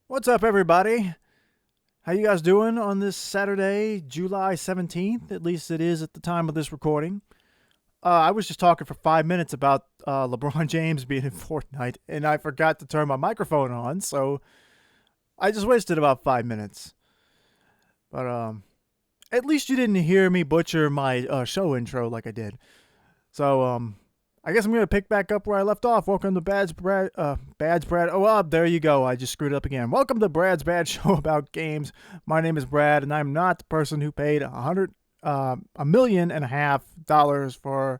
What's up, everybody? How you guys doing on this Saturday, July 17th? At least it is at the time of this recording. I was just talking for 5 minutes about LeBron James being in Fortnite, and I forgot to turn my microphone on, so I just wasted about 5 minutes. But at least you didn't hear me butcher my show intro like I did. So I guess I'm gonna pick back up where I left off. Welcome to Bad's Brad. Oh, there you go. I just screwed up again. Welcome to Brad's Bad Show about games. My name is Brad, and I'm not the person who paid $1.5 million for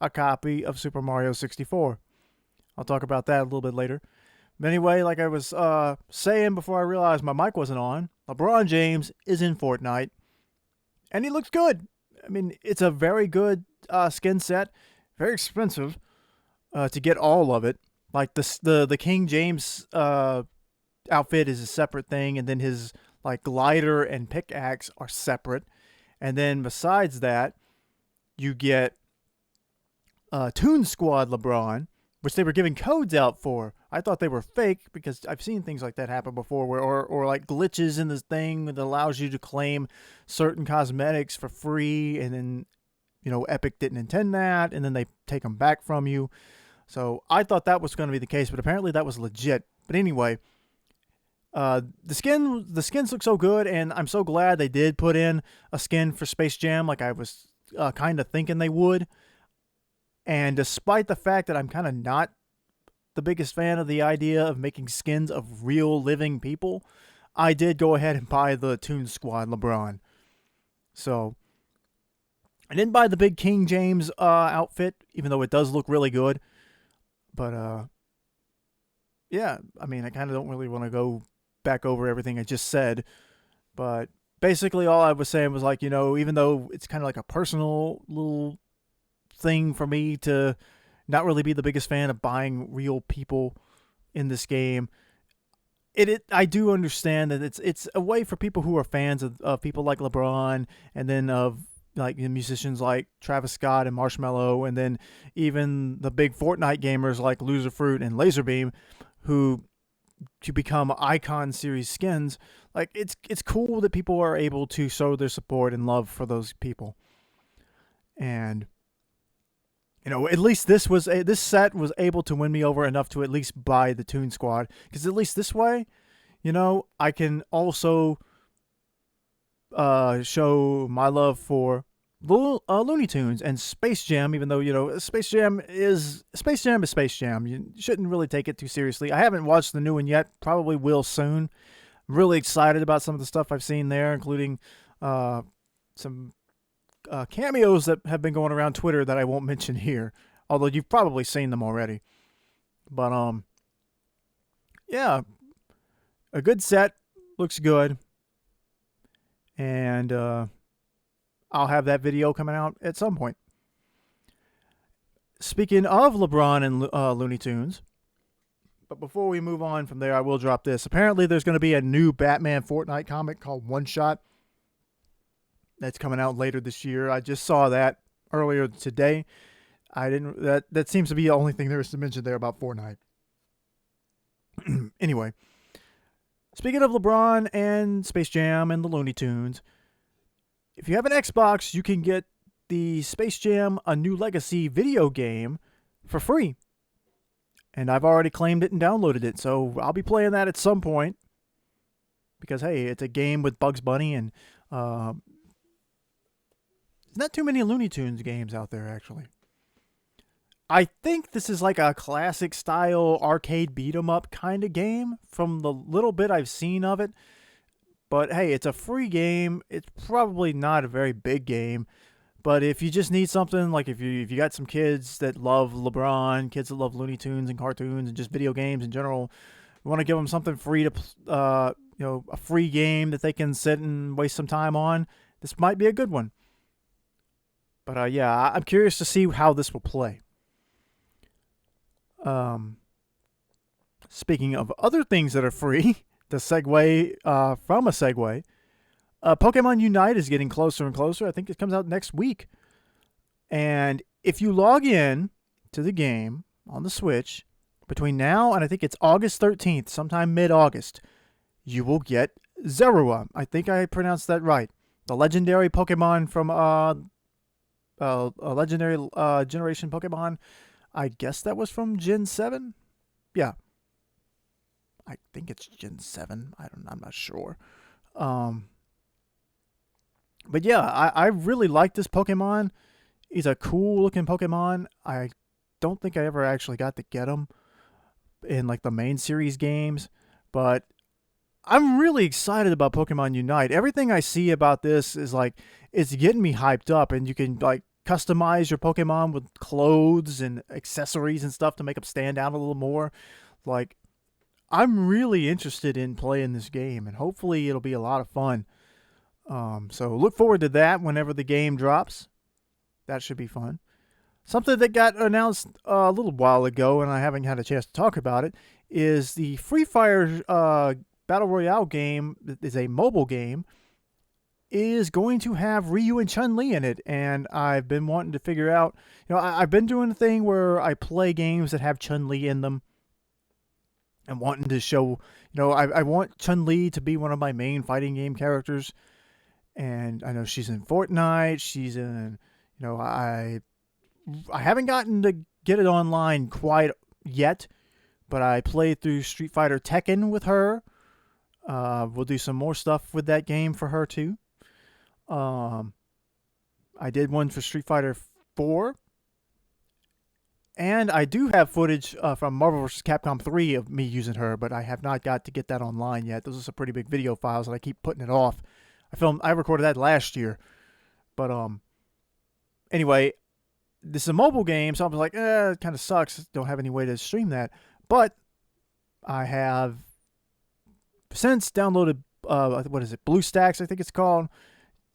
a copy of Super Mario 64. I'll talk about that a little bit later. But anyway, like I was saying before I realized my mic wasn't on, LeBron James is in Fortnite, and he looks good. I mean, it's a very good skin set. Very expensive to get all of it. Like the King James outfit is a separate thing, and then his like glider and pickaxe are separate. And then besides that, you get Toon Squad LeBron, which they were giving codes out for. I thought they were fake because I've seen things like that happen before, where or like glitches in this thing that allows you to claim certain cosmetics for free, and then Epic didn't intend that, and then they take them back from you. So I thought that was going to be the case, but apparently that was legit. But anyway, the skins look so good, and I'm so glad they did put in a skin for Space Jam, like I was kind of thinking they would. And despite the fact that I'm kind of not the biggest fan of the idea of making skins of real living people, I did go ahead and buy the Toon Squad LeBron. So I didn't buy the big King James outfit, even though it does look really good. But, yeah, I mean, I kind of don't really want to go back over everything I just said. But basically all I was saying was like, even though it's kind of like a personal little thing for me to not really be the biggest fan of buying real people in this game, I do understand that it's a way for people who are fans of people like LeBron, and then of like musicians like Travis Scott and Marshmello, and then even the big Fortnite gamers like Loserfruit and Laserbeam, who to become icon series skins. Like it's cool that people are able to show their support and love for those people. And at least this set was able to win me over enough to at least buy the Toon Squad, because at least this way, I can also show my love for Looney Tunes and Space Jam, even though Space Jam is Space Jam. You shouldn't really take it too seriously. I haven't watched the new one yet. Probably will soon. I'm really excited about some of the stuff I've seen there, including some cameos that have been going around Twitter that I won't mention here, although you've probably seen them already. But yeah, a good set, looks good, and I'll have that video coming out at some point. Speaking of LeBron and Looney Tunes, but before we move on from there, I will drop this. Apparently, there's going to be a new Batman Fortnite comic called One Shot that's coming out later this year. I just saw that earlier today. That seems to be the only thing there is to mention there about Fortnite. Anyway, speaking of LeBron and Space Jam and the Looney Tunes, if you have an Xbox, you can get the Space Jam A New Legacy video game for free. And I've already claimed it and downloaded it, so I'll be playing that at some point. Because, hey, it's a game with Bugs Bunny, and there's not too many Looney Tunes games out there, actually. I think this is like a classic style arcade beat 'em up kind of game from the little bit I've seen of it. But hey, it's a free game. It's probably not a very big game. But if you just need something, like if you got some kids that love LeBron, kids that love Looney Tunes and cartoons and just video games in general, you want to give them something free to, a free game that they can sit and waste some time on, this might be a good one. But yeah, I'm curious to see how this will play. Speaking of other things that are free, to segue from a segue, Pokemon Unite is getting closer and closer. I think it comes out next week. And if you log in to the game on the Switch between now and I think it's August 13th, sometime mid-August, you will get Zeraora. I think I pronounced that right. The legendary Pokemon from a legendary generation Pokemon. I guess that was from Gen 7? Yeah. I think it's Gen 7. I'm not sure. But yeah, I really like this Pokemon. He's a cool looking Pokemon. I don't think I ever actually got to get him in like the main series games, but I'm really excited about Pokemon Unite. Everything I see about this is like it's getting me hyped up, and you can like customize your Pokemon with clothes and accessories and stuff to make them stand out a little more. Like, I'm really interested in playing this game, and hopefully it'll be a lot of fun. So look forward to that whenever the game drops. That should be fun. Something that got announced a little while ago, and I haven't had a chance to talk about it, is the Free Fire Battle Royale game, that is a mobile game, is going to have Ryu and Chun-Li in it. And I've been wanting to figure out, I've been doing a thing where I play games that have Chun-Li in them. And wanting to show, I want Chun-Li to be one of my main fighting game characters. And I know she's in Fortnite. She's in, I haven't gotten to get it online quite yet, but I played through Street Fighter Tekken with her. We'll do some more stuff with that game for her too. I did one for Street Fighter 4. And I do have footage from Marvel vs. Capcom 3 of me using her, but I have not got to get that online yet. Those are some pretty big video files, and I keep putting it off. I recorded that last year. But anyway, this is a mobile game, so I was like, it kind of sucks. Don't have any way to stream that. But I have since downloaded, what is it, BlueStacks, I think it's called.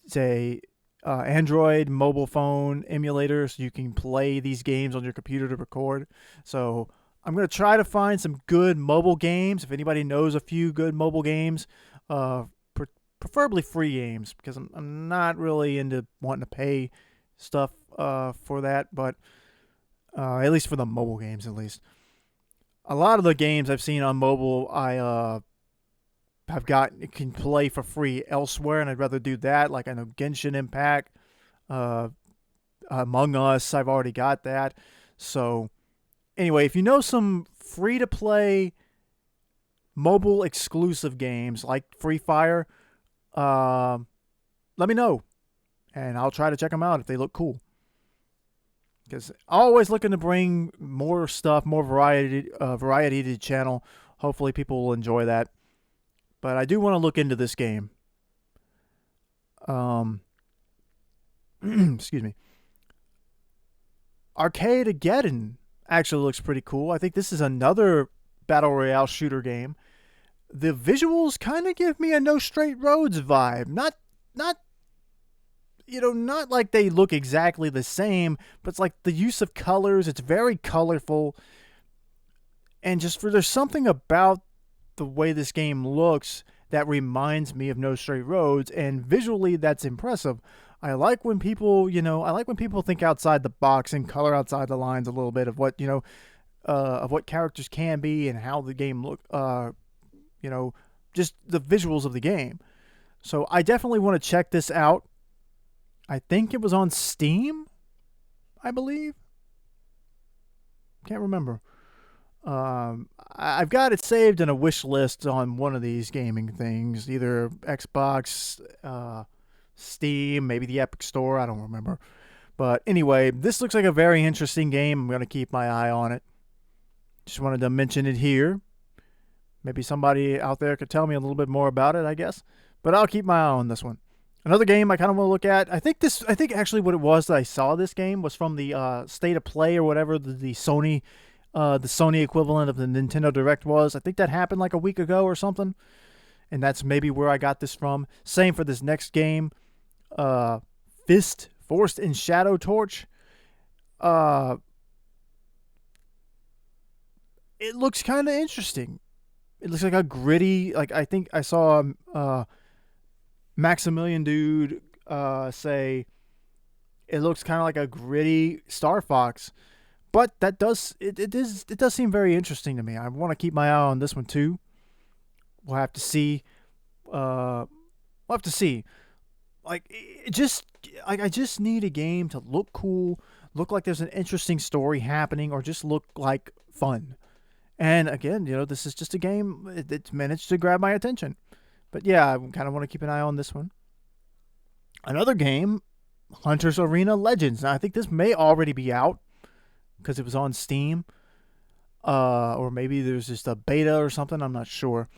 It's a Android mobile phone emulator, so you can play these games on your computer to record. So I'm going to try to find some good mobile games. If anybody knows a few good mobile games, preferably free games, because I'm not really into wanting to pay stuff for that, but at least for the mobile games, at least. A lot of the games I've seen on mobile, I can play for free elsewhere, and I'd rather do that. Like, I know Genshin Impact, Among Us, I've already got that. So anyway, if you know some free to play mobile exclusive games like Free Fire, let me know, and I'll try to check them out if they look cool. Because always looking to bring more stuff, more variety to the channel. Hopefully people will enjoy that. But I do want to look into this game. Excuse me. Arcadegeddon actually looks pretty cool. I think this is another Battle Royale shooter game. The visuals kind of give me a No Straight Roads vibe. Not like they look exactly the same, but it's like the use of colors. It's very colorful. And there's something about the way this game looks that reminds me of No Straight Roads, and visually that's impressive. I like when people, think outside the box and color outside the lines a little bit of what, of what characters can be and how the game look, just the visuals of the game. So I definitely want to check this out. I think it was on Steam, I believe. Can't remember. I've got it saved in a wish list on one of these gaming things, either Xbox, Steam, maybe the Epic Store, I don't remember. But anyway, this looks like a very interesting game. I'm going to keep my eye on it. Just wanted to mention it here. Maybe somebody out there could tell me a little bit more about it, I guess. But I'll keep my eye on this one. Another game I kind of want to look at. I think actually what it was that I saw this game was from the State of Play or whatever the Sony equivalent of the Nintendo Direct was. I think that happened like a week ago or something. And that's maybe where I got this from. Same for this next game. Fist Forced in Shadow Torch. It looks kind of interesting. It looks like a gritty, I think I saw Maximilian Dude say it looks kind of like a gritty Star Fox. But it does seem very interesting to me. I want to keep my eye on this one too. we'll have to see. We'll have to see. Like, I just need a game to look cool, look like there's an interesting story happening, or just look like fun. And again, this is just a game that's managed to grab my attention. But yeah, I kind of want to keep an eye on this one. Another game, Hunter's Arena Legends. Now, I think this may already be out because it was on Steam. Or maybe there's just a beta or something. I'm not sure.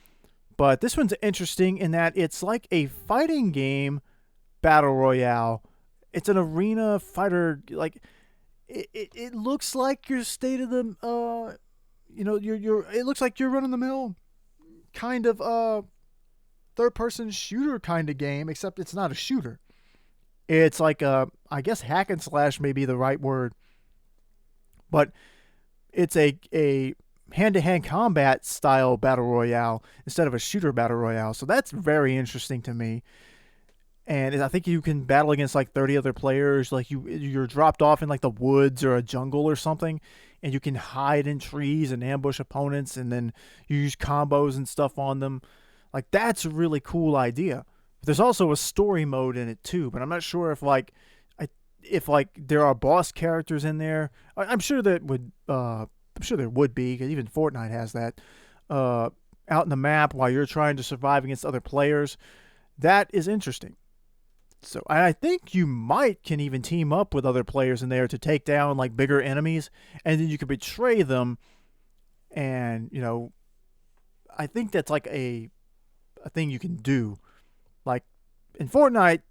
But this one's interesting in that it's like a fighting game battle royale. It's an arena fighter. Like, it looks like your state of the it looks like you're running the mill kind of third person shooter kind of game, except it's not a shooter. It's like I guess hack and slash may be the right word, but it's a hand-to-hand combat style battle royale instead of a shooter battle royale. So that's very interesting to me. And I think you can battle against like 30 other players. Like you're dropped off in like the woods or a jungle or something, and you can hide in trees and ambush opponents, and then you use combos and stuff on them. Like, that's a really cool idea. There's also a story mode in it too, but I'm not sure if there are boss characters in there. I'm sure there would be, because even Fortnite has that out in the map while you're trying to survive against other players. That is interesting. So I think you can even team up with other players in there to take down like bigger enemies, and then you can betray them. And I think that's like a thing you can do. Like in Fortnite,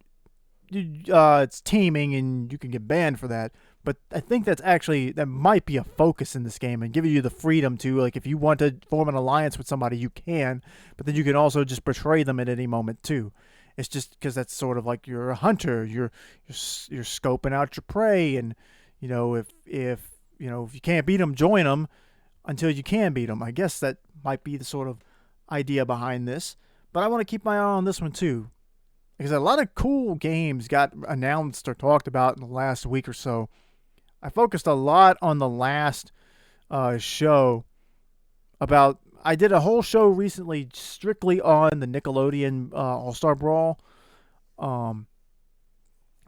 it's teaming, and you can get banned for that. But I think that might be a focus in this game and giving you the freedom to, like, if you want to form an alliance with somebody, you can. But then you can also just betray them at any moment too. It's just because that's sort of like you're a hunter. You're scoping out your prey, and if you can't beat them, join them until you can beat them. I guess that might be the sort of idea behind this. But I want to keep my eye on this one too, because a lot of cool games got announced or talked about in the last week or so. I focused a lot on the last show about. I did a whole show recently strictly on the Nickelodeon All-Star Brawl. So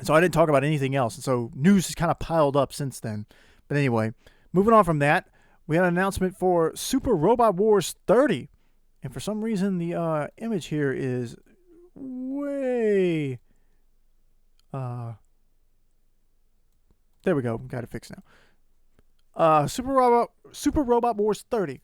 I didn't talk about anything else. And so news has kind of piled up since then. But anyway, moving on from that, we had an announcement for Super Robot Wars 30. And for some reason, the image here is way... there we go. Got it fixed now. Super Robot Wars 30.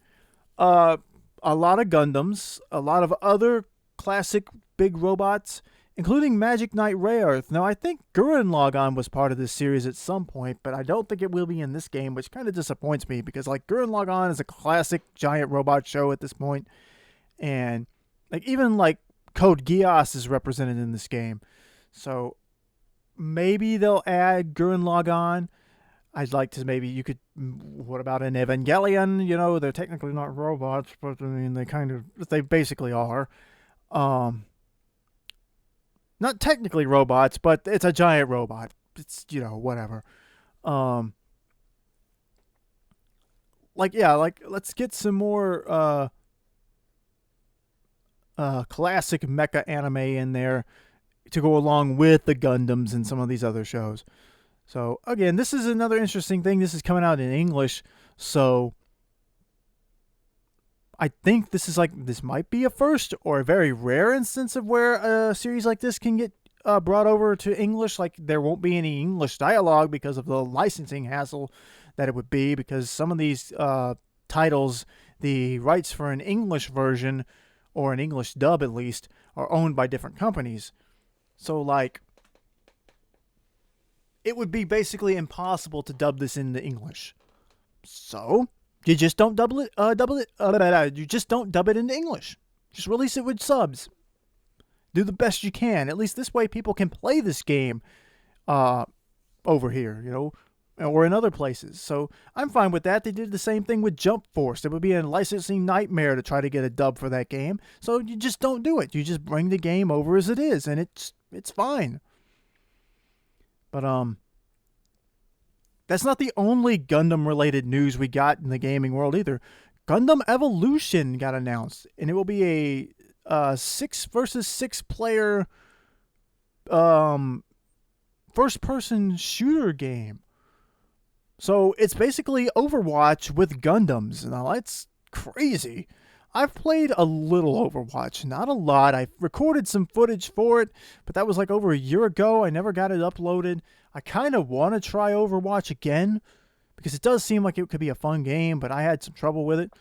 A lot of Gundams, a lot of other classic big robots, including Magic Knight Rayearth. Now, I think Gurren Lagann was part of this series at some point, but I don't think it will be in this game, which kind of disappoints me, because like Gurren Lagann is a classic giant robot show at this point, and like even like Code Geass is represented in this game. So maybe they'll add Gurren Lagann. I'd like to what about an Evangelion? They're technically not robots, but I mean, they basically are. Not technically robots, but it's a giant robot. It's, whatever. Let's get some more, classic mecha anime in there to go along with the Gundams and some of these other shows. So, again, this is another interesting thing. This is coming out in English, so I think this might be a first or a very rare instance of where a series like this can get brought over to English. Like, there won't be any English dialogue because of the licensing hassle that it would be, because some of these titles, the rights for an English version, or an English dub at least, are owned by different companies. So, like, it would be basically impossible to dub this into English. So you just don't you just don't dub it into English. Just release it with subs. Do the best you can. At least this way people can play this game over here, or in other places. So I'm fine with that. They did the same thing with Jump Force. It would be a licensing nightmare to try to get a dub for that game. So you just don't do it. You just bring the game over as it is, and it's fine. But that's not the only Gundam-related news we got in the gaming world either. Gundam Evolution got announced, and it will be a 6 versus 6 player first person shooter game. So it's basically Overwatch with Gundams. Now that's crazy. I've played a little Overwatch, not a lot. I recorded some footage for it, but that was like over a year ago. I never got it uploaded. I kind of want to try Overwatch again because it does seem like it could be a fun game, but I had some trouble with it.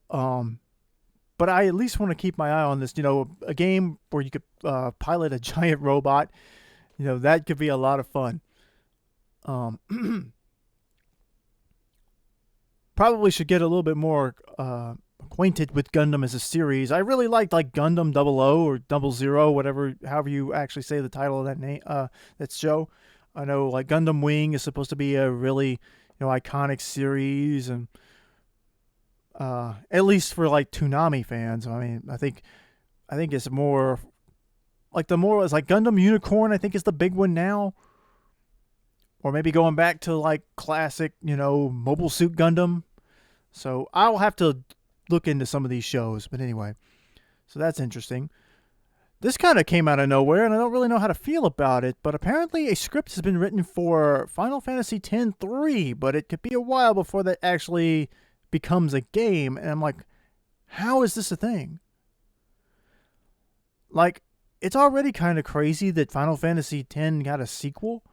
But I at least want to keep my eye on this. A game where you could pilot a giant robot. That could be a lot of fun. Probably should get a little bit more acquainted with Gundam as a series. I really liked like Gundam 00 or 00, however you actually say the title of that name, that show. I know like Gundam Wing is supposed to be a really iconic series, and at least for like Toonami fans. I mean, I think it's more like it's like Gundam Unicorn. I think is the big one now. Or maybe going back to like classic, Mobile Suit Gundam. So I'll have to look into some of these shows. But anyway, so that's interesting. This kind of came out of nowhere, and I don't really know how to feel about it. But apparently a script has been written for Final Fantasy X-3, but it could be a while before that actually becomes a game. And I'm like, how is this a thing? Like, it's already kind of crazy that Final Fantasy X got a sequel.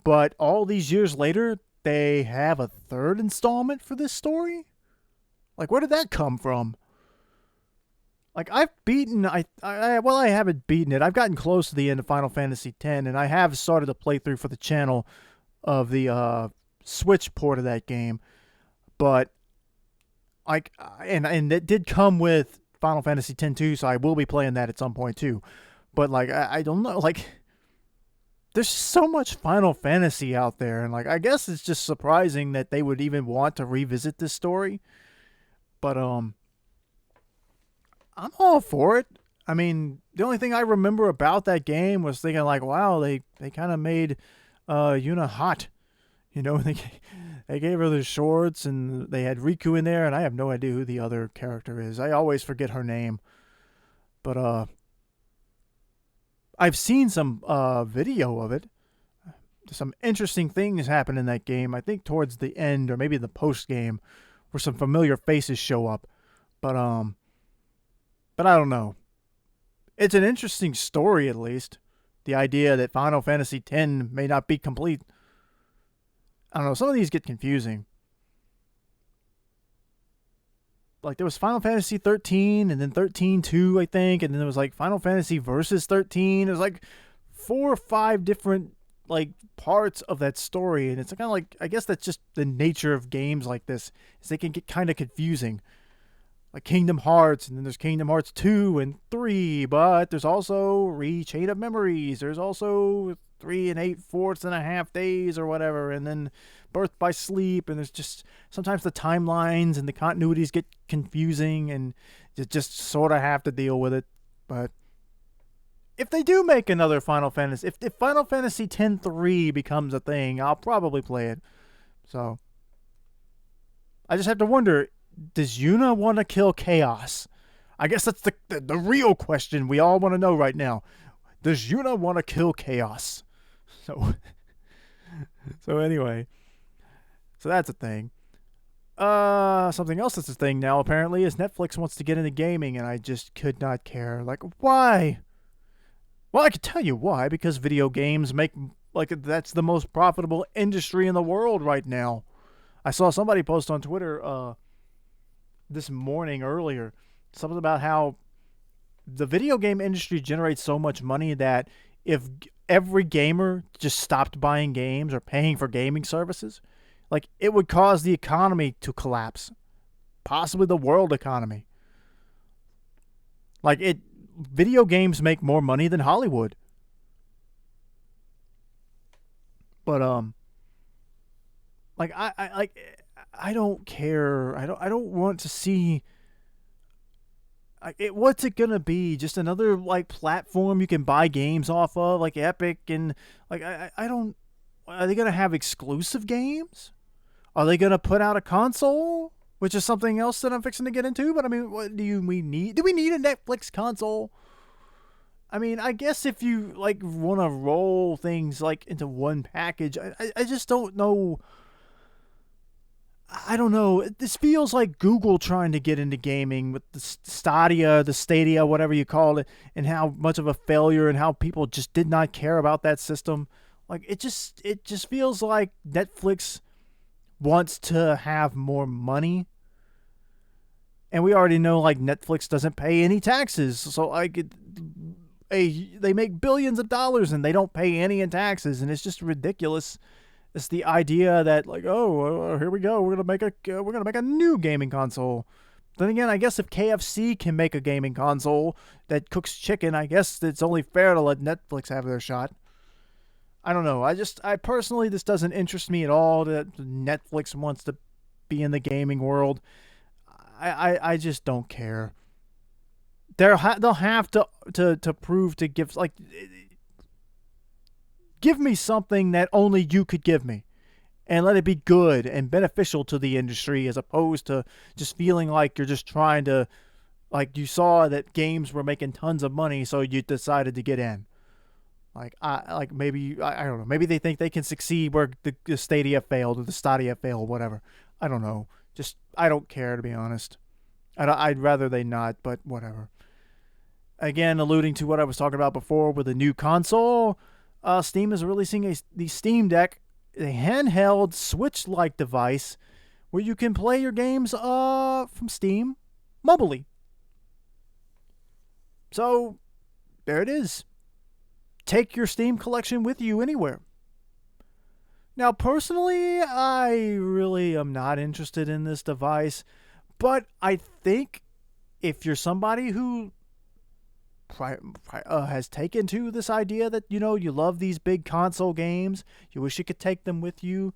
But all these years later, they have a third installment for this story? Like, where did that come from? Like, I haven't beaten it. I've gotten close to the end of Final Fantasy X, and I have started a playthrough for the channel of the Switch port of that game. But, and it did come with Final Fantasy X too, so I will be playing that at some point too. But, like, I don't know, like, there's so much Final Fantasy out there, and like I guess it's just surprising that they would even want to revisit this story. But I'm all for it. I mean, the only thing I remember about that game was thinking like, wow, they kind of made Yuna hot. They gave her the shorts, and they had Riku in there, and I have no idea who the other character is. I always forget her name. But I've seen some video of it. Some interesting things happen in that game. I think towards the end, or maybe the post game, where some familiar faces show up. But I don't know. It's an interesting story, at least. The idea that Final Fantasy X may not be complete. I don't know. Some of these get confusing. Like, there was Final Fantasy 13, and then 13-2, I think, and then there was, like, Final Fantasy Versus 13. There's, like, 4 or 5 different, like, parts of that story, and it's kind of like, I guess that's just the nature of games like this, is they can get kind of confusing. Like Kingdom Hearts, and then there's Kingdom Hearts 2 and 3, but there's also Chain of Memories. There's also 3 8/4 1/2 days or whatever, and then Birth by Sleep, and there's just sometimes the timelines and the continuities get confusing, and you just sort of have to deal with it. But if they do make another Final Fantasy, if Final Fantasy X-3 becomes a thing, I'll probably play it. So I just have to wonder, does Yuna want to kill Chaos? I guess that's the real question we all want to know right now. Does Yuna want to kill Chaos? So anyway, so that's a thing. Something else that's a thing now apparently is Netflix wants to get into gaming, and I just could not care. Like, why? Well, I could tell you why. Because video games that's the most profitable industry in the world right now. I saw somebody post on Twitter this morning earlier something about how the video game industry generates so much money that if every gamer just stopped buying games or paying for gaming services, like, it would cause the economy to collapse, possibly the world economy. Like, video games make more money than Hollywood. But like, I don't care. I don't want to see. What's it gonna be? Just another like platform you can buy games off of, like Epic, and like I don't. Are they gonna have exclusive games? Are they gonna put out a console which is something else that I'm fixing to get into. But I mean, what we need? Do we need a Netflix console? I mean, I guess if you like want to roll things like into one package, I just don't know. I don't know. This feels like Google trying to get into gaming with the Stadia, whatever you call it, and how much of a failure and how people just did not care about that system. Like it just feels like Netflix wants to have more money. And we already know like Netflix doesn't pay any taxes. So like they make billions of dollars and they don't pay any in taxes, and it's just ridiculous. It's the idea that like, oh, here we go, we're gonna make a new gaming console. Then again, I guess if KFC can make a gaming console that cooks chicken, I guess it's only fair to let Netflix have their shot. I don't know. I personally, this doesn't interest me at all that Netflix wants to be in the gaming world. I just don't care. They'll have to prove to give like. Give me something that only you could give me, and let it be good and beneficial to the industry, as opposed to just feeling like you're just trying to, like you saw that games were making tons of money, so you decided to get in. Maybe I don't know. Maybe they think they can succeed where the Stadia failed or the Stadia failed, whatever. I don't know. Just I don't care, to be honest. I'd rather they not, but whatever. Again, alluding to what I was talking about before with the new console. Steam is releasing the Steam Deck, a handheld Switch-like device where you can play your games from Steam mobilely. So, there it is. Take your Steam collection with you anywhere. Now, personally, I really am not interested in this device, but I think if you're somebody who has taken to this idea that, you know, you love these big console games, you wish you could take them with you,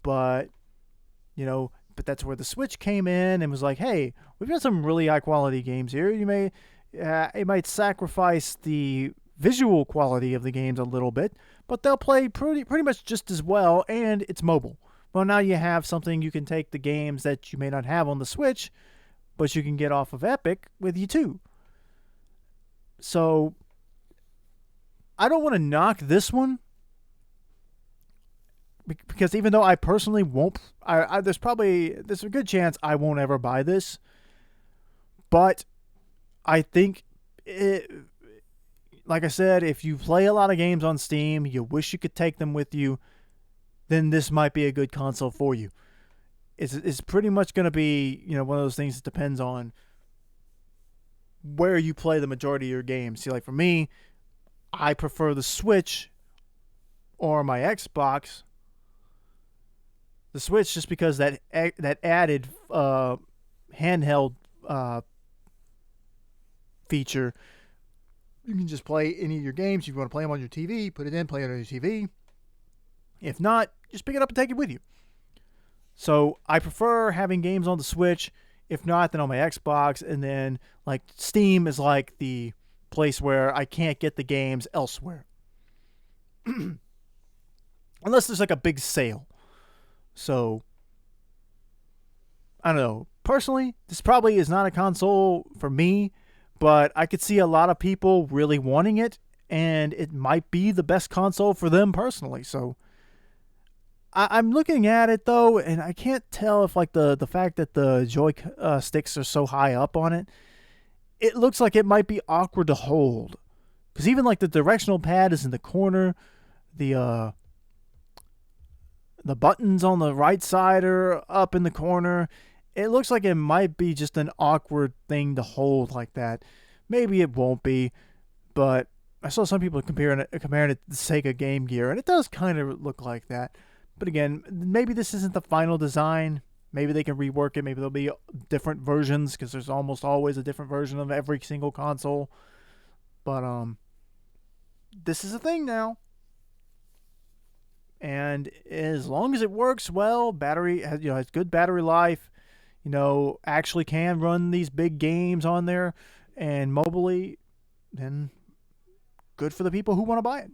but that's where the Switch came in and was like, hey, we've got some really high quality games here. It might sacrifice the visual quality of the games a little bit, but they'll play pretty much just as well, and it's mobile. Well, now you have something you can take the games that you may not have on the Switch, but you can get off of Epic with you too. So, I don't want to knock this one, because even though I personally won't, there's a good chance I won't ever buy this, but I think like I said, if you play a lot of games on Steam, you wish you could take them with you, then this might be a good console for you. It's pretty much going to be, one of those things that depends on where you play the majority of your games. See, like for me, I prefer the Switch or my Xbox. The Switch just because that added handheld feature. You can just play any of your games. If you want to play them on your TV, put it in, play it on your TV. If not, just pick it up and take it with you. So I prefer having games on the Switch. If not, then on my Xbox. And then like Steam is like the place where I can't get the games elsewhere. Unless there's like a big sale. So, I don't know. Personally, this probably is not a console for me, but I could see a lot of people really wanting it, and it might be the best console for them personally. So, I'm looking at it though, and I can't tell if like the fact that the joy sticks are so high up on it, it looks like it might be awkward to hold. Because even like the directional pad is in the corner, the buttons on the right side are up in the corner. It looks like it might be just an awkward thing to hold like that. Maybe it won't be, but I saw some people comparing it to the Sega Game Gear, and it does kind of look like that. But again, maybe this isn't the final design. Maybe they can rework it. Maybe there'll be different versions, because there's almost always a different version of every single console. But this is a thing now. And as long as it works well, has good battery life, actually can run these big games on there and mobily, then good for the people who want to buy it.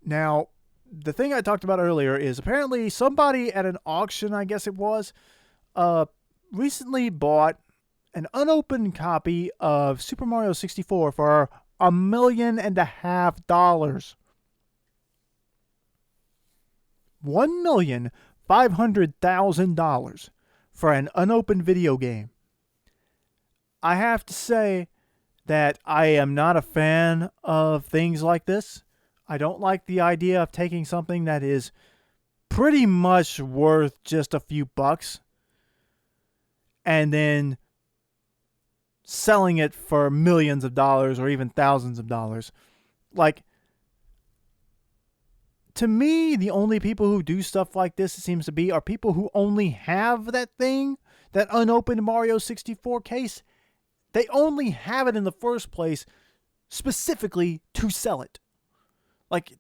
Now, the thing I talked about earlier is apparently somebody at an auction, I guess it was, recently bought an unopened copy of Super Mario 64 for $1.5 million. $1,500,000 for an unopened video game. I have to say that I am not a fan of things like this. I don't like the idea of taking something that is pretty much worth just a few bucks and then selling it for millions of dollars or even thousands of dollars. Like, to me, the only people who do stuff like this, it seems to be, are people who only have that thing, that unopened Mario 64 case. They only have it in the first place specifically to sell it. Like,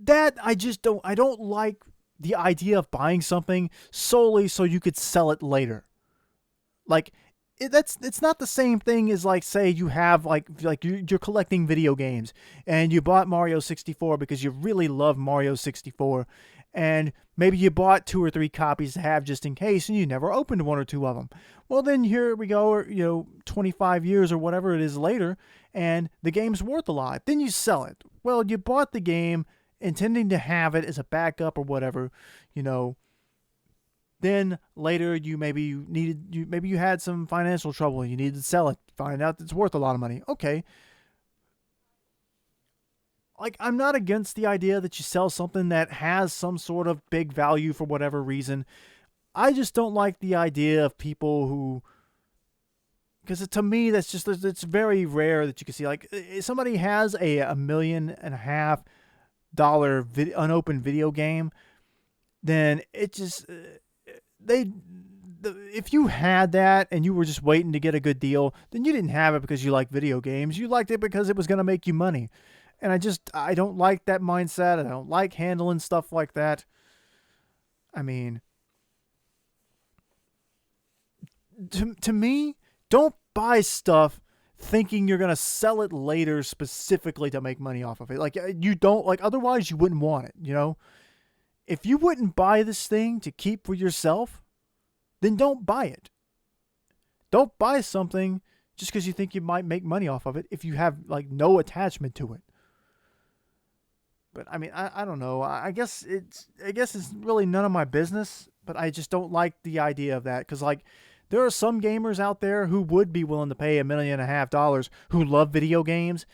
that I don't like the idea of buying something solely so you could sell it later. Like, it's not the same thing as, like, say you have like you're collecting video games and you bought Mario 64 because you really love Mario 64, and maybe you bought 2 or 3 copies to have just in case, and you never opened 1 or 2 of them. Well, then here we go, 25 years or whatever it is later, and the game's worth a lot. Then you sell it. Well, you bought the game intending to have it as a backup or whatever, Then later maybe you had some financial trouble and you needed to sell it. Find out it's worth a lot of money. Okay. Like, I'm not against the idea that you sell something that has some sort of big value for whatever reason. I just don't like the idea of people who, because to me it's very rare that you can see, like, if somebody has a $1.5 million unopened video game, then it just if you had that and you were just waiting to get a good deal, then you didn't have it because you like video games. You liked it because it was going to make you money. And I don't like that mindset. I don't like handling stuff like that. I mean, to me, don't buy stuff thinking you're going to sell it later specifically to make money off of it. Like, you don't, like, otherwise you wouldn't want it, If you wouldn't buy this thing to keep for yourself, then don't buy it. Don't buy something just because you think you might make money off of it if you have, like, no attachment to it. But I mean, I don't know. I guess it's really none of my business, but I just don't like the idea of that, because, like, there are some gamers out there who would be willing to pay $1.5 million who love video games,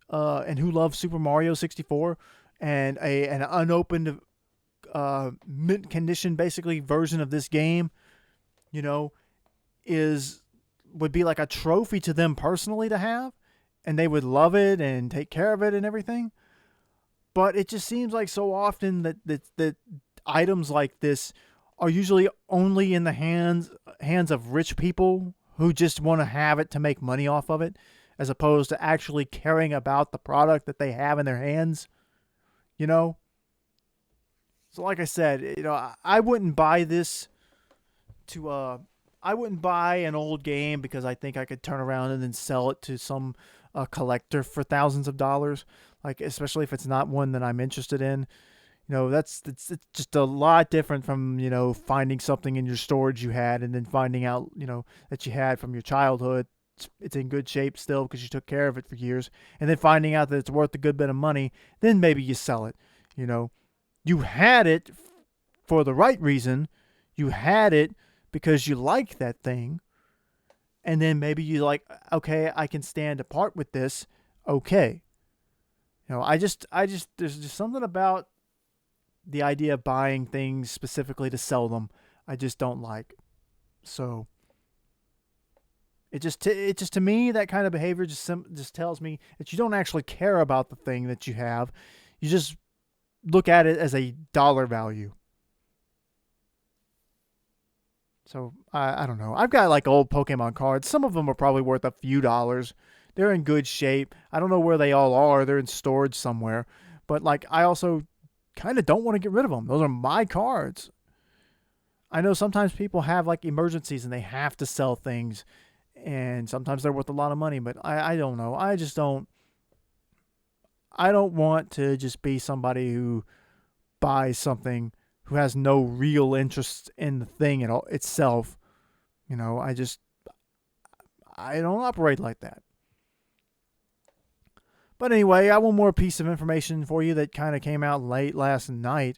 and who love Super Mario 64, and an unopened mint condition basically version of this game, would be like a trophy to them personally to have, and they would love it and take care of it and everything. But it just seems like so often that items like this are usually only in the hands of rich people who just want to have it to make money off of it, as opposed to actually caring about the product that they have in their hands, So like I said, I wouldn't buy this I wouldn't buy an old game because I think I could turn around and then sell it to some collector for thousands of dollars. Like, especially if it's not one that I'm interested in. It's just a lot different from, finding something in your storage you had and then finding out, that you had from your childhood. It's in good shape still because you took care of it for years. And then finding out that it's worth a good bit of money, then maybe you sell it. You had it for the right reason. You had it because you like that thing. And then maybe you like, okay, I can stand to part with this. Okay. There's just something about the idea of buying things specifically to sell them I just don't like. So it just to me, that kind of behavior just tells me that you don't actually care about the thing that you have. You just look at it as a dollar value. So I don't know. I've got, like, old Pokemon cards. Some of them are probably worth a few dollars. They're in good shape. I don't know where they all are. They're in storage somewhere. But, like, I also kind of don't want to get rid of them. Those are my cards. I know sometimes people have, like, emergencies and they have to sell things. And sometimes they're worth a lot of money. But I don't know. I don't want to just be somebody who buy something who has no real interest in the thing at all itself. You know, I don't operate like that. But anyway, I have one more piece of information for you that kind of came out late last night.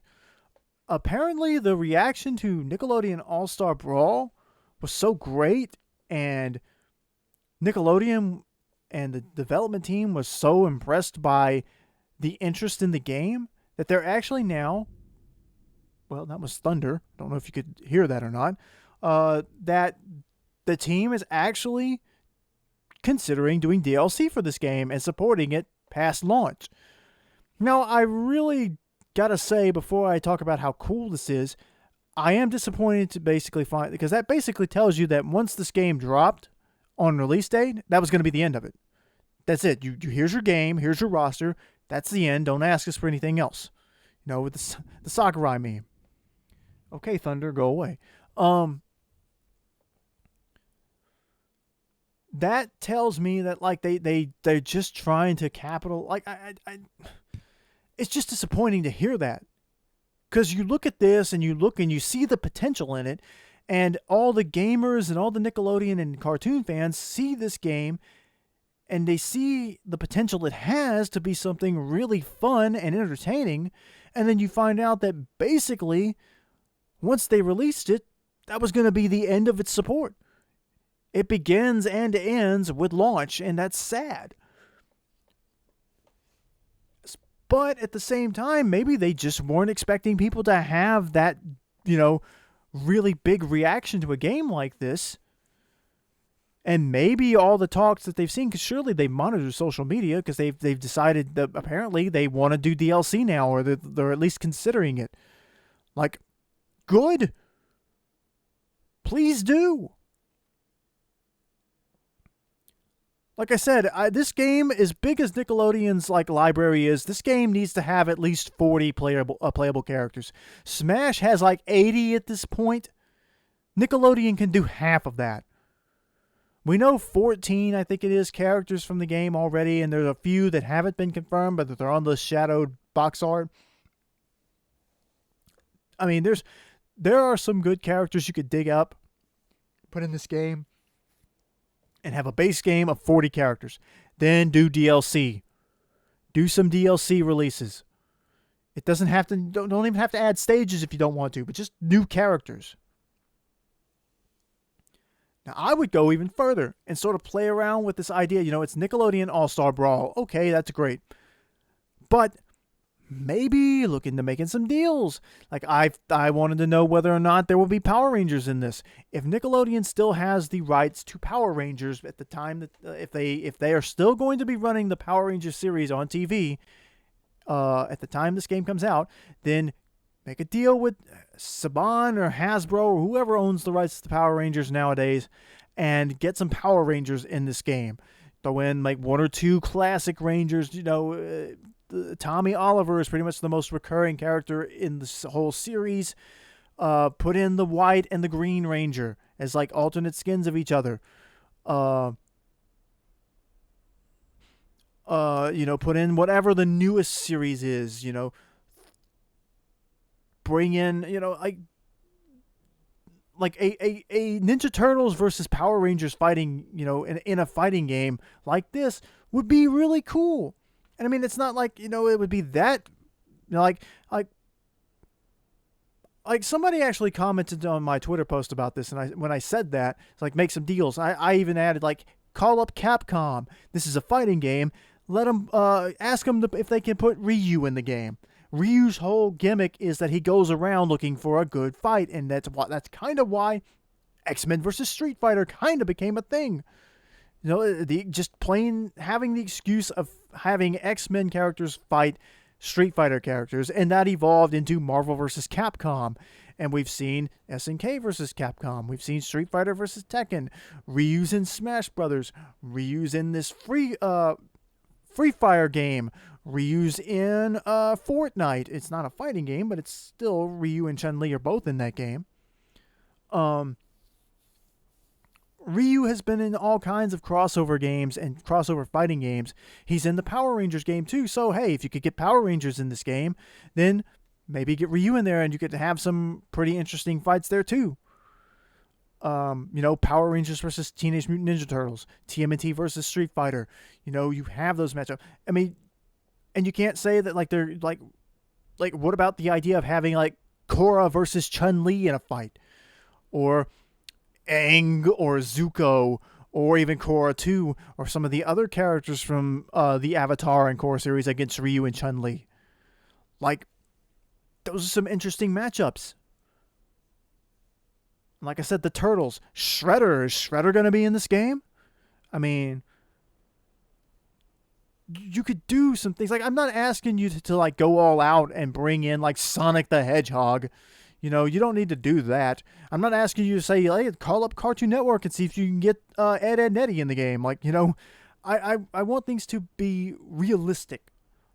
Apparently, the reaction to Nickelodeon All-Star Brawl was so great, and Nickelodeon and the development team was so impressed by the interest in the game that they're actually now, well, that was thunder. Don't know if you could hear that or not. That the team is actually considering doing DLC for this game and supporting it past launch. Now, I really gotta say, before I talk about how cool this is, I am disappointed to basically find, because that basically tells you that once this game dropped on release date, that was going to be the end of it. That's it. You here's your game, here's your roster. That's the end. Don't ask us for anything else. You know, with the Sakurai meme. Okay, Thunder, go away. That tells me that like they're just trying to capital. Like it's just disappointing to hear that, because you look at this and you see the potential in it, and all the gamers and all the Nickelodeon and cartoon fans see this game, and they see the potential it has to be something really fun and entertaining, and then you find out that basically once they released it, that was going to be the end of its support. It begins and ends with launch, and that's sad. But at the same time, maybe they just weren't expecting people to have that, you know, really big reaction to a game like this. And maybe all the talks that they've seen, because surely they monitor social media, because they've decided that apparently they want to do DLC now, or they're at least considering it. Like, good. Please do. Like I said, this game, as big as Nickelodeon's like library is, this game needs to have at least 40 playable characters. Smash has like 80 at this point. Nickelodeon can do half of that. We know 14, I think it is, characters from the game already, and there's a few that haven't been confirmed, but they're on the shadowed box art. I mean, there are some good characters you could dig up, put in this game, and have a base game of 40 characters. Then do DLC. Do some DLC releases. It doesn't have to, don't even have to add stages if you don't want to, but just new characters. Now, I would go even further and sort of play around with this idea. You know, it's Nickelodeon All-Star Brawl. Okay, that's great. But maybe look into making some deals. Like, I wanted to know whether or not there will be Power Rangers in this. If Nickelodeon still has the rights to Power Rangers at the time that if they are still going to be running the Power Rangers series on TV at the time this game comes out, then make a deal with Saban or Hasbro or whoever owns the rights to the Power Rangers nowadays, and get some Power Rangers in this game. Throw in like one or two classic Rangers. You know, Tommy Oliver is pretty much the most recurring character in this whole series. Put in the white and the green Ranger as like alternate skins of each other. You know, put in whatever the newest series is, you know. Bring in, you know, like a Ninja Turtles versus Power Rangers fighting, you know, in a fighting game like this would be really cool. And I mean, it's not like, you know, it would be that, you know, like somebody actually commented on my Twitter post about this, and when I said that, it's like, make some deals. I even added, like, call up Capcom. This is a fighting game. Let them, ask them if they can put Ryu in the game. Ryu's whole gimmick is that he goes around looking for a good fight, and that's kind of why X-Men versus Street Fighter kind of became a thing. You know, just plain having the excuse of having X-Men characters fight Street Fighter characters, and that evolved into Marvel versus Capcom. And we've seen SNK versus Capcom. We've seen Street Fighter versus Tekken. Ryu's in Smash Brothers. Ryu's in this Free Fire game. Ryu's in Fortnite. It's not a fighting game, but it's still Ryu and Chun-Li are both in that game. Ryu has been in all kinds of crossover games and crossover fighting games. He's in the Power Rangers game too. So, hey, if you could get Power Rangers in this game, then maybe get Ryu in there and you could have some pretty interesting fights there too. Power Rangers versus Teenage Mutant Ninja Turtles, TMNT versus Street Fighter. You have those matchups. I mean, and you can't say that they're what about the idea of having Korra versus Chun-Li in a fight, or Aang or Zuko, or even Korra 2, or some of the other characters from the Avatar and Korra series against Ryu and Chun-Li. Those are some interesting matchups. Like I said, the Turtles. Shredder. Is Shredder going to be in this game? I mean, you could do some things. I'm not asking you to go all out and bring in Sonic the Hedgehog. You don't need to do that. I'm not asking you to say, hey, call up Cartoon Network and see if you can get Ed, Ed, and Eddie in the game. I want things to be realistic.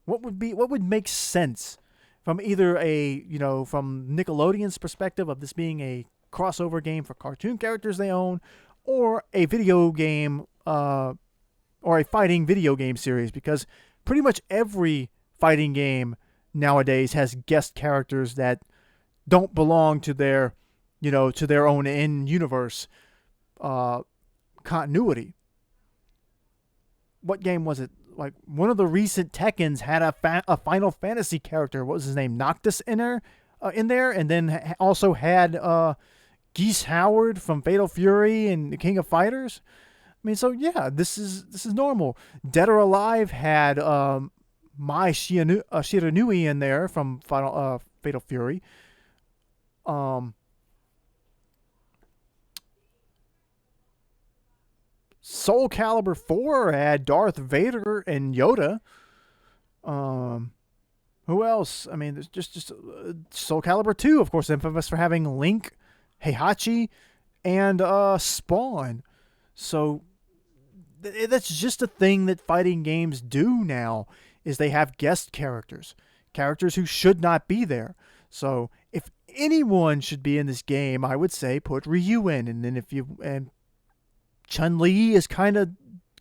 What would make sense from either from Nickelodeon's perspective of this being a crossover game for cartoon characters they own, or a video game, or a fighting video game series, because pretty much every fighting game nowadays has guest characters that don't belong to their own in-universe continuity. What game was it? One of the recent Tekkens had a Final Fantasy character. What was his name? Noctis in there, and then also had Geese Howard from Fatal Fury and the King of Fighters. I mean, so yeah, this is normal. Dead or Alive had Mai Shiranui in there from Fatal Fury. Soul Calibur 4 had Darth Vader and Yoda. Who else? I mean, there's just Soul Calibur 2, of course, infamous for having Link, Heihachi, and Spawn. So that's just a thing that fighting games do now, is they have guest characters who should not be there. So if anyone should be in this game, I would say put Ryu in, and then and Chun-Li is kind of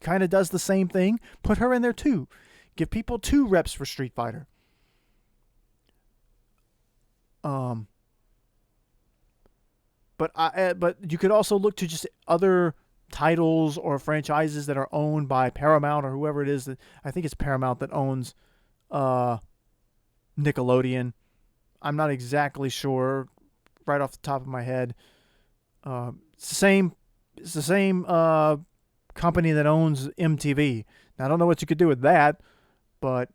does the same thing, put her in there too. Give people 2 reps for Street Fighter. But you could also look to just other titles or franchises that are owned by Paramount or whoever it is. That I think it's Paramount that owns Nickelodeon. I'm not exactly sure right off the top of my head. It's the same company that owns MTV. Now, I don't know what you could do with that, but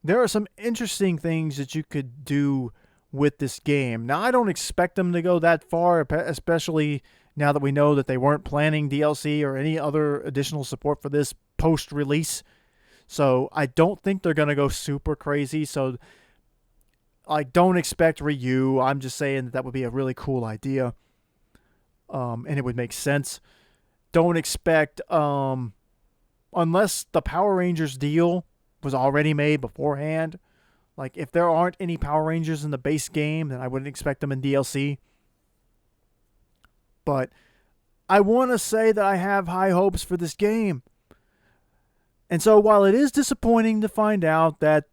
there are some interesting things that you could do with this game. Now, I don't expect them to go that far, especially now that we know that they weren't planning DLC or any other additional support for this post-release. So I don't think they're going to go super crazy. So don't expect Ryu. I'm just saying that would be a really cool idea. And it would make sense. Don't expect, unless the Power Rangers deal was already made beforehand. If there aren't any Power Rangers in the base game, then I wouldn't expect them in DLC. But I want to say that I have high hopes for this game. And so while it is disappointing to find out that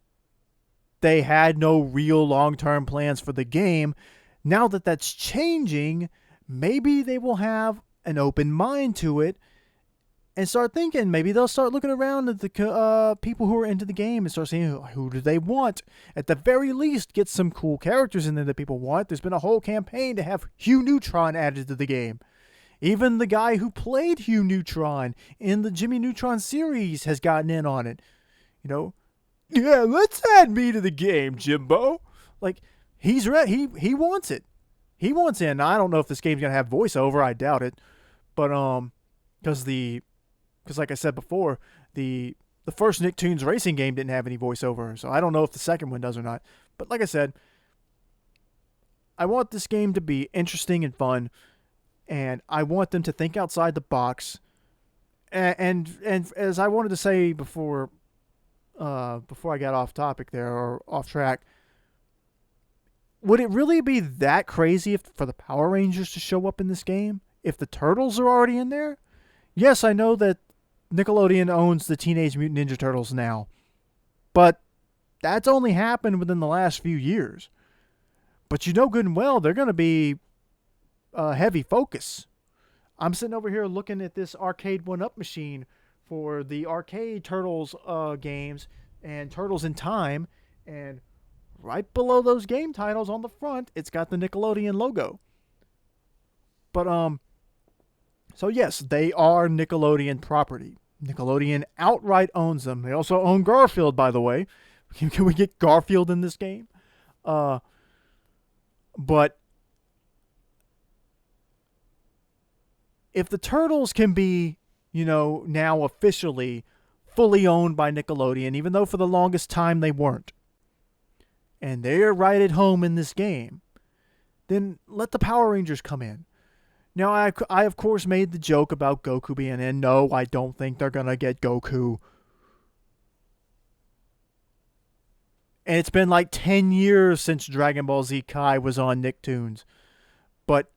they had no real long-term plans for the game, now that that's changing, maybe they will have an open mind to it and start thinking. Maybe they'll start looking around at the people who are into the game and start saying, who do they want? At the very least, get some cool characters in there that people want. There's been a whole campaign to have Hugh Neutron added to the game. Even the guy who played Hugh Neutron in the Jimmy Neutron series has gotten in on it. Yeah, let's add me to the game, Jimbo. He's ready. He wants it. He wants in. Now, I don't know if this game's gonna have voiceover. I doubt it. But because like I said before, the first Nicktoons racing game didn't have any voiceover, so I don't know if the second one does or not. But like I said, I want this game to be interesting and fun, and I want them to think outside the box. And as I wanted to say before I got off topic there or off track, would it really be that crazy for the Power Rangers to show up in this game if the Turtles are already in there? Yes, I know that Nickelodeon owns the Teenage Mutant Ninja Turtles now, but That's only happened within the last few years. But you know good and well they're going to be a heavy focus. I'm sitting over here looking at this arcade 1-up machine for the arcade Turtles games and Turtles in Time, and right below those game titles on the front, it's got the Nickelodeon logo. But so yes, they are Nickelodeon property. Nickelodeon outright owns them. They also own Garfield, by the way. Can we get Garfield in this game? But if the Turtles can be, now officially fully owned by Nickelodeon, even though for the longest time they weren't, and they're right at home in this game, then let the Power Rangers come in. Now, I of course made the joke about Goku being in. No, I don't think they're going to get Goku. And it's been like 10 years since Dragon Ball Z Kai was on Nicktoons. But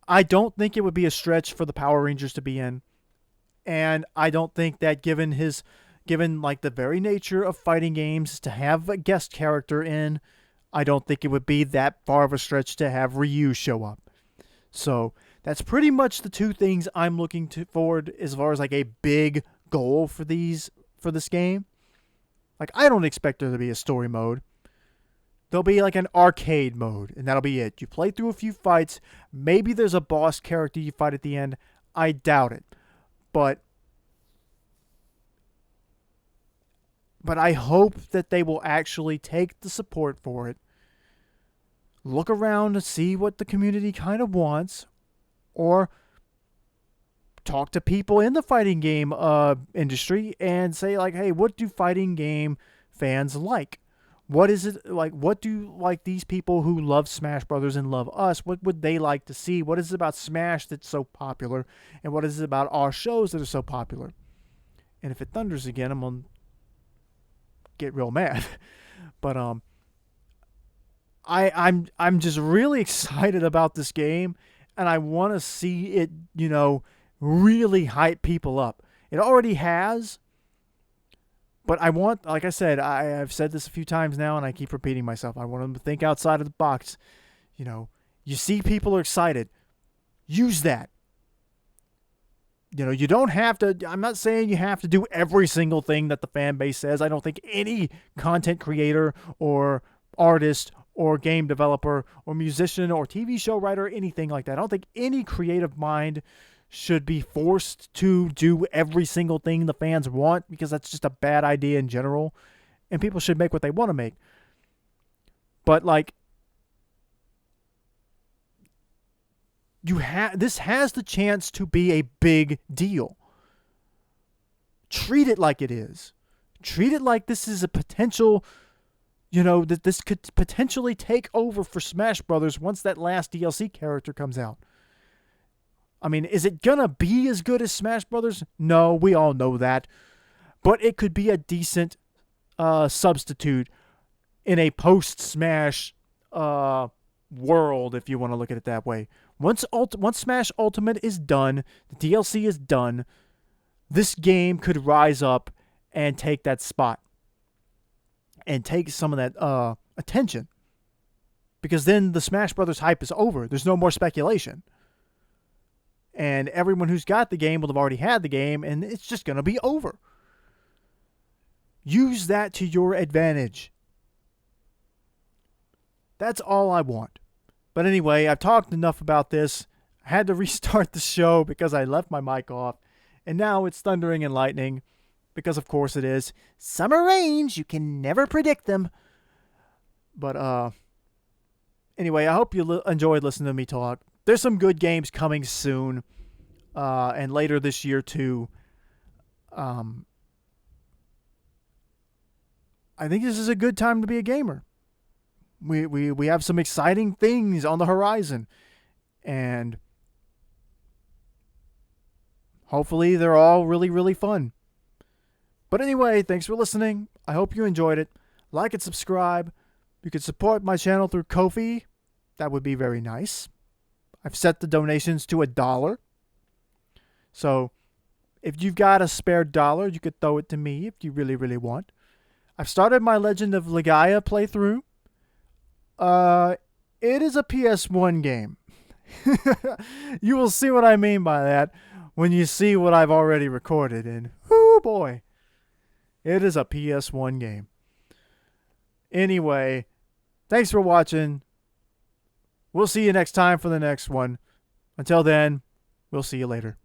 I don't think it would be a stretch for the Power Rangers to be in. And I don't think that given like the very nature of fighting games, to have a guest character in, I don't think it would be that far of a stretch to have Ryu show up. So that's pretty much the two things I'm looking forward as far as like a big goal for this game. Like, I don't expect there to be a story mode. There'll be like an arcade mode, and that'll be it. You play through a few fights. Maybe there's a boss character you fight at the end. I doubt it. But I hope that they will actually take the support for it, look around to see what the community kind of wants, or talk to people in the fighting game industry and say, like, hey, what do fighting game fans like? What is it like? What do like these people who love Smash Brothers and love us? What would they like to see? What is it about Smash that's so popular? And what is it about our shows that are so popular? And if it thunders again, I'm gonna get real mad. But I'm just really excited about this game, and I want to see it, really hype people up. It already has, but I want, like I said, I've said this a few times now, and I keep repeating myself. I want them to think outside of the box. You see people are excited. Use that. You don't have to, I'm not saying you have to do every single thing that the fan base says. I don't think any content creator or artist or game developer or musician or TV show writer or anything like that, I don't think any creative mind should be forced to do every single thing the fans want, because that's just a bad idea in general, and people should make what they want to make. But like, this has the chance to be a big deal. Treat it like it is. Treat it like this is a potential, that this could potentially take over for Smash Brothers once that last DLC character comes out. I mean, is it gonna be as good as Smash Brothers? No, we all know that. But it could be a decent substitute in a post-Smash world, if you want to look at it that way. Once Smash Ultimate is done, the DLC is done, this game could rise up and take that spot. And take some of that attention. Because then the Smash Brothers hype is over. There's no more speculation. And everyone who's got the game will have already had the game, and it's just going to be over. Use that to your advantage. That's all I want. But anyway, I've talked enough about this. I had to restart the show because I left my mic off. And now it's thundering and lightning. Because of course it is. Summer rains, you can never predict them. But anyway, I hope you enjoyed listening to me talk. There's some good games coming soon. And later this year too. I think this is a good time to be a gamer. We have some exciting things on the horizon. And hopefully they're all really, really fun. But anyway, thanks for listening. I hope you enjoyed it. Like and subscribe. You can support my channel through Ko-fi. That would be very nice. I've set the donations to $1. So if you've got a spare $1, you could throw it to me if you really, really want. I've started my Legend of Legaia playthrough. It is a PS1 game. You will see what I mean by that when you see what I've already recorded. And whoo boy, it is a PS1 game. Anyway, thanks for watching. We'll see you next time for the next one. Until then, we'll see you later.